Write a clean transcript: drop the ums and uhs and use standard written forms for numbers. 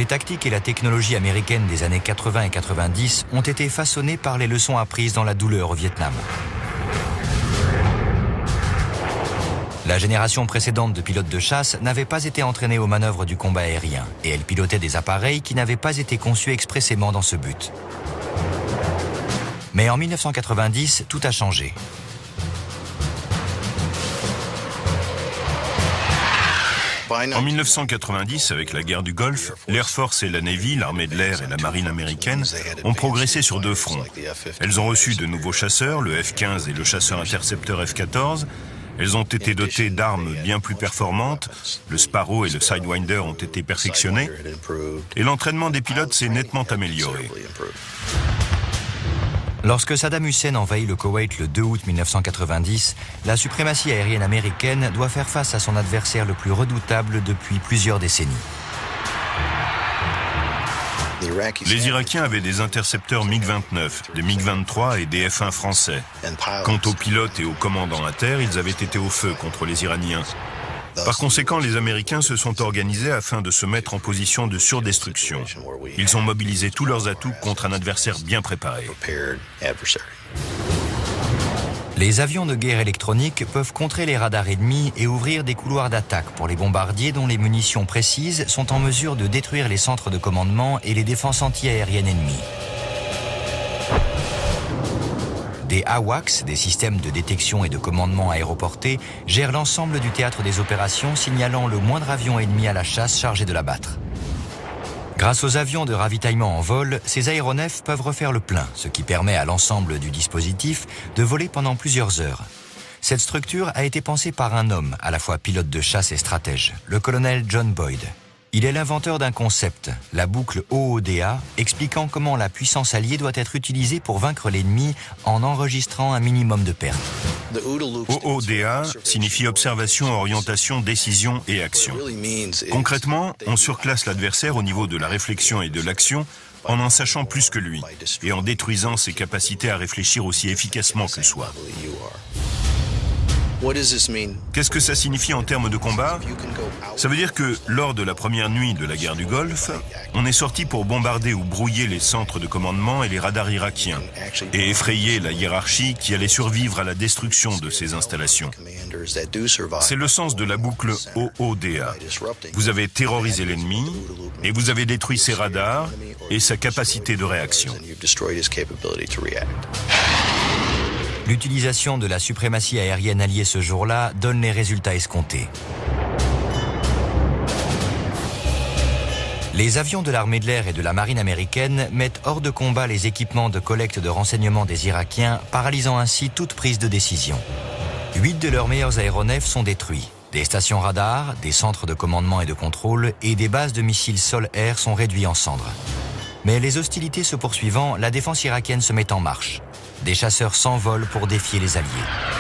Les tactiques et la technologie américaine des années 80 et 90 ont été façonnées par les leçons apprises dans la douleur au Vietnam. La génération précédente de pilotes de chasse n'avait pas été entraînée aux manœuvres du combat aérien et elle pilotait des appareils qui n'avaient pas été conçus expressément dans ce but. Mais en 1990, tout a changé. En 1990, avec la guerre du Golfe, l'Air Force et la Navy, l'armée de l'air et la marine américaine, ont progressé sur deux fronts. Elles ont reçu de nouveaux chasseurs, le F-15 et le chasseur intercepteur F-14. Elles ont été dotées d'armes bien plus performantes, le Sparrow et le Sidewinder ont été perfectionnés, et l'entraînement des pilotes s'est nettement amélioré. Lorsque Saddam Hussein envahit le Koweït le 2 août 1990, la suprématie aérienne américaine doit faire face à son adversaire le plus redoutable depuis plusieurs décennies. Les Irakiens avaient des intercepteurs MiG-29, des MiG-23 et des F-1 français. Quant aux pilotes et aux commandants à terre, ils avaient été au feu contre les Iraniens. Par conséquent, les Américains se sont organisés afin de se mettre en position de surdestruction. Ils ont mobilisé tous leurs atouts contre un adversaire bien préparé. Les avions de guerre électroniques peuvent contrer les radars ennemis et ouvrir des couloirs d'attaque pour les bombardiers dont les munitions précises sont en mesure de détruire les centres de commandement et les défenses anti-aériennes ennemies. Des AWACS, des systèmes de détection et de commandement aéroportés, gèrent l'ensemble du théâtre des opérations, signalant le moindre avion ennemi à la chasse chargé de l'abattre. Grâce aux avions de ravitaillement en vol, ces aéronefs peuvent refaire le plein, ce qui permet à l'ensemble du dispositif de voler pendant plusieurs heures. Cette structure a été pensée par un homme, à la fois pilote de chasse et stratège, le colonel John Boyd. Il est l'inventeur d'un concept, la boucle OODA, expliquant comment la puissance alliée doit être utilisée pour vaincre l'ennemi en enregistrant un minimum de pertes. OODA signifie observation, orientation, décision et action. Concrètement, on surclasse l'adversaire au niveau de la réflexion et de l'action en sachant plus que lui et en détruisant ses capacités à réfléchir aussi efficacement que soi. Qu'est-ce que ça signifie en termes de combat? Ça veut dire que lors de la première nuit de la guerre du Golfe, on est sorti pour bombarder ou brouiller les centres de commandement et les radars irakiens et effrayer la hiérarchie qui allait survivre à la destruction de ces installations. C'est le sens de la boucle OODA. Vous avez terrorisé l'ennemi et vous avez détruit ses radars et sa capacité de réaction. L'utilisation de la suprématie aérienne alliée ce jour-là donne les résultats escomptés. Les avions de l'armée de l'air et de la marine américaine mettent hors de combat les équipements de collecte de renseignements des Irakiens, paralysant ainsi toute prise de décision. 8 de leurs meilleurs aéronefs sont détruits. Des stations radars, des centres de commandement et de contrôle et des bases de missiles sol-air sont réduits en cendres. Mais les hostilités se poursuivant, la défense irakienne se met en marche. Des chasseurs s'envolent pour défier les Alliés.